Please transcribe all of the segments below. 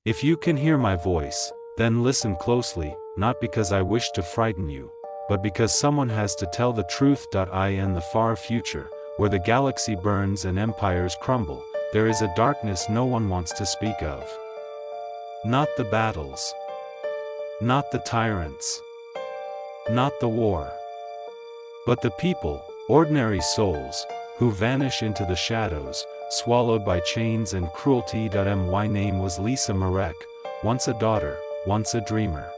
If you can hear my voice, then listen closely, not because I wish to frighten you, but because someone has to tell the truth. In the far future, where the galaxy burns and empires crumble, there is a darkness no one wants to speak of. Not the battles. Not the tyrants. Not the war. But the people, ordinary souls, who vanish into the shadows, swallowed by chains and cruelty. My name was Lysa Marrek, once a daughter, once a dreamer.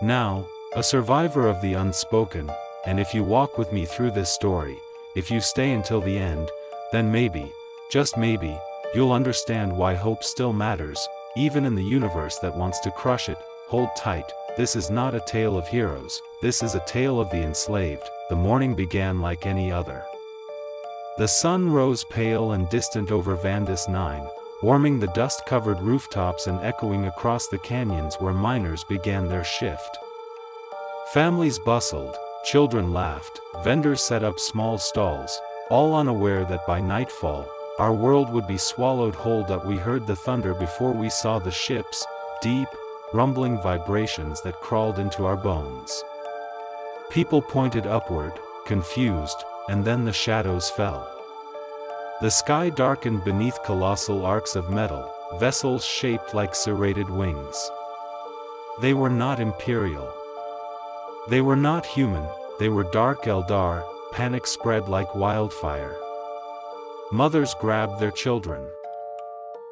Now, a survivor of the unspoken, and if you walk with me through this story, if you stay until the end, then maybe, just maybe, you'll understand why hope still matters, even in the universe that wants to crush it. Hold tight, this is not a tale of heroes, this is a tale of the enslaved. The morning began like any other. The sun rose pale and distant over Vandis IX, warming the dust-covered rooftops and echoing across the canyons where miners began their shift. Families bustled, children laughed, vendors set up small stalls, all unaware that by nightfall, our world would be swallowed whole. We heard the thunder before we saw the ships, deep, rumbling vibrations that crawled into our bones. People pointed upward, confused, and then the shadows fell. The sky darkened beneath colossal arcs of metal, vessels shaped like serrated wings. They were not imperial. They were not human, they were Dark Eldar. Panic spread like wildfire. Mothers grabbed their children.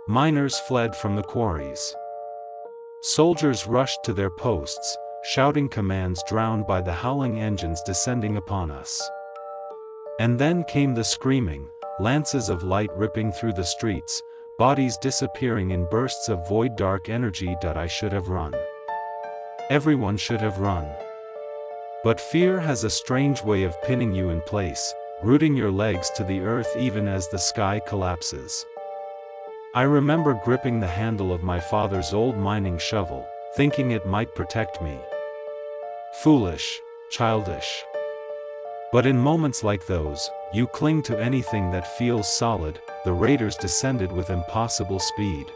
Miners fled from the quarries. Soldiers rushed to their posts, shouting commands drowned by the howling engines descending upon us. And then came the screaming, lances of light ripping through the streets, bodies disappearing in bursts of void dark energy. I should have run. Everyone should have run. But fear has a strange way of pinning you in place, rooting your legs to the earth even as the sky collapses. I remember gripping the handle of my father's old mining shovel, thinking it might protect me. Foolish, childish. But in moments like those, you cling to anything that feels solid. The raiders descended with impossible speed.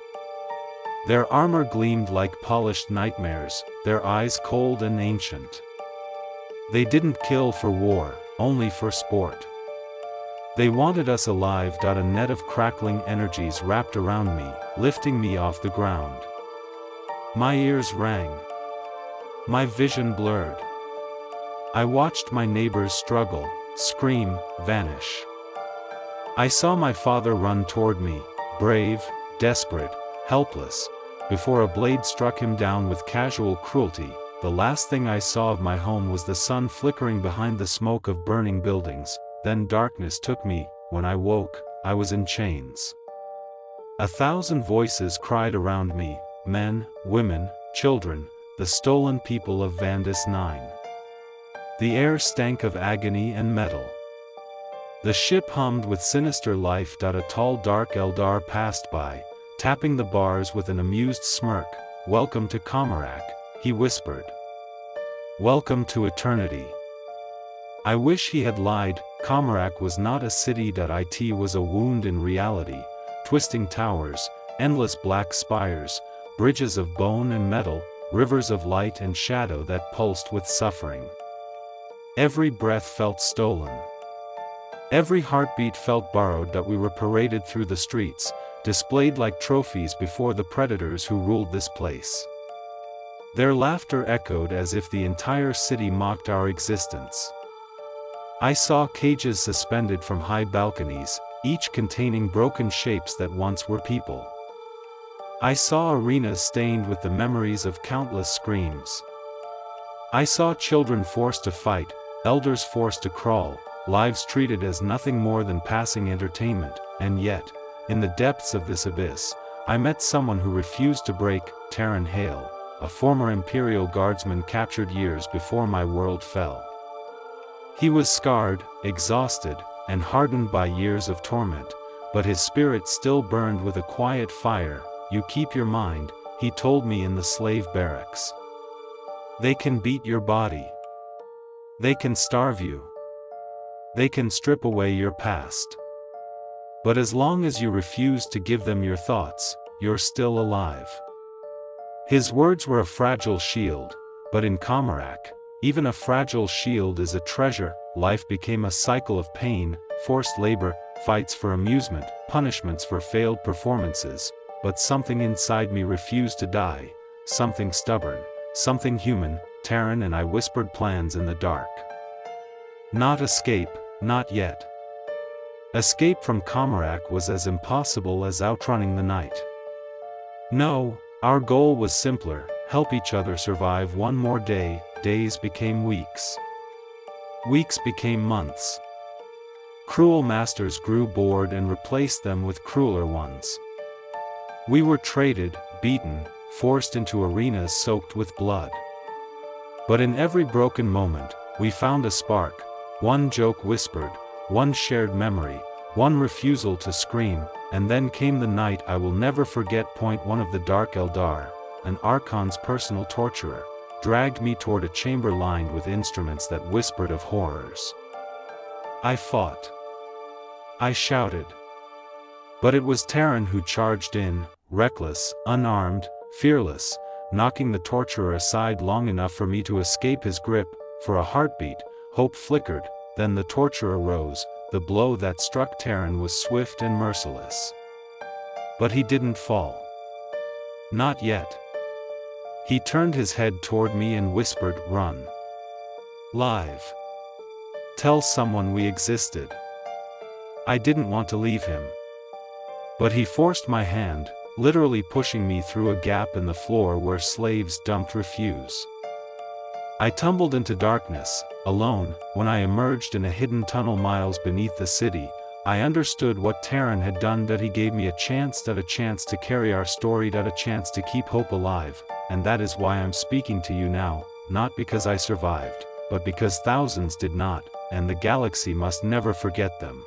Their armor gleamed like polished nightmares, their eyes cold and ancient. They didn't kill for war, only for sport. They wanted us alive. A net of crackling energies wrapped around me, lifting me off the ground. My ears rang. My vision blurred. I watched my neighbors struggle, scream, vanish. I saw my father run toward me, brave, desperate, helpless, before a blade struck him down with casual cruelty. The last thing I saw of my home was the sun flickering behind the smoke of burning buildings. Then darkness took me. When I woke, I was in chains. 1,000 voices cried around me, men, women, children, the stolen people of Vandis IX. The air stank of agony and metal. The ship hummed with sinister life. A tall Dark Eldar passed by, tapping the bars with an amused smirk. "Welcome to Commorragh," he whispered. "Welcome to eternity." I wish he had lied. Commorragh was not a city. It was a wound in reality, twisting towers, endless black spires, bridges of bone and metal, rivers of light and shadow that pulsed with suffering. Every breath felt stolen. Every heartbeat felt borrowed. We were paraded through the streets, displayed like trophies before the predators who ruled this place. Their laughter echoed as if the entire city mocked our existence. I saw cages suspended from high balconies, each containing broken shapes that once were people. I saw arenas stained with the memories of countless screams. I saw children forced to fight, elders forced to crawl, lives treated as nothing more than passing entertainment. And yet, in the depths of this abyss, I met someone who refused to break. Taron Hale, a former Imperial Guardsman captured years before my world fell. He was scarred, exhausted, and hardened by years of torment, but his spirit still burned with a quiet fire. "You keep your mind," he told me in the slave barracks. "They can beat your body. They can starve you. They can strip away your past. But as long as you refuse to give them your thoughts, you're still alive." His words were a fragile shield, but in Commorragh, even a fragile shield is a treasure. Life became a cycle of pain, forced labor, fights for amusement, punishments for failed performances, but something inside me refused to die, something stubborn, something human. Taron and I whispered plans in the dark. Not escape, not yet. Escape from Commorragh was as impossible as outrunning the night. No, our goal was simpler: help each other survive one more day. Days became weeks. Weeks became months. Cruel masters grew bored and replaced them with crueler ones. We were traded, beaten, forced into arenas soaked with blood. But in every broken moment, we found a spark, one joke whispered, one shared memory, one refusal to scream, and then came the night I will never forget. Point 1 of the Dark Eldar, an Archon's personal torturer, dragged me toward a chamber lined with instruments that whispered of horrors. I fought. I shouted. But it was Taron who charged in, reckless, unarmed, fearless, knocking the torturer aside long enough for me to escape his grip. For a heartbeat, hope flickered, then the torturer rose. The blow that struck Taron was swift and merciless. But he didn't fall. Not yet. He turned his head toward me and whispered, "Run. Live. Tell someone we existed." I didn't want to leave him. But he forced my hand, literally pushing me through a gap in the floor where slaves dumped refuse. I tumbled into darkness, alone. When I emerged in a hidden tunnel miles beneath the city, I understood what Taron had done. That he gave me a chance to carry our story, a chance to keep hope alive, and that is why I'm speaking to you now, not because I survived, but because thousands did not, and the galaxy must never forget them.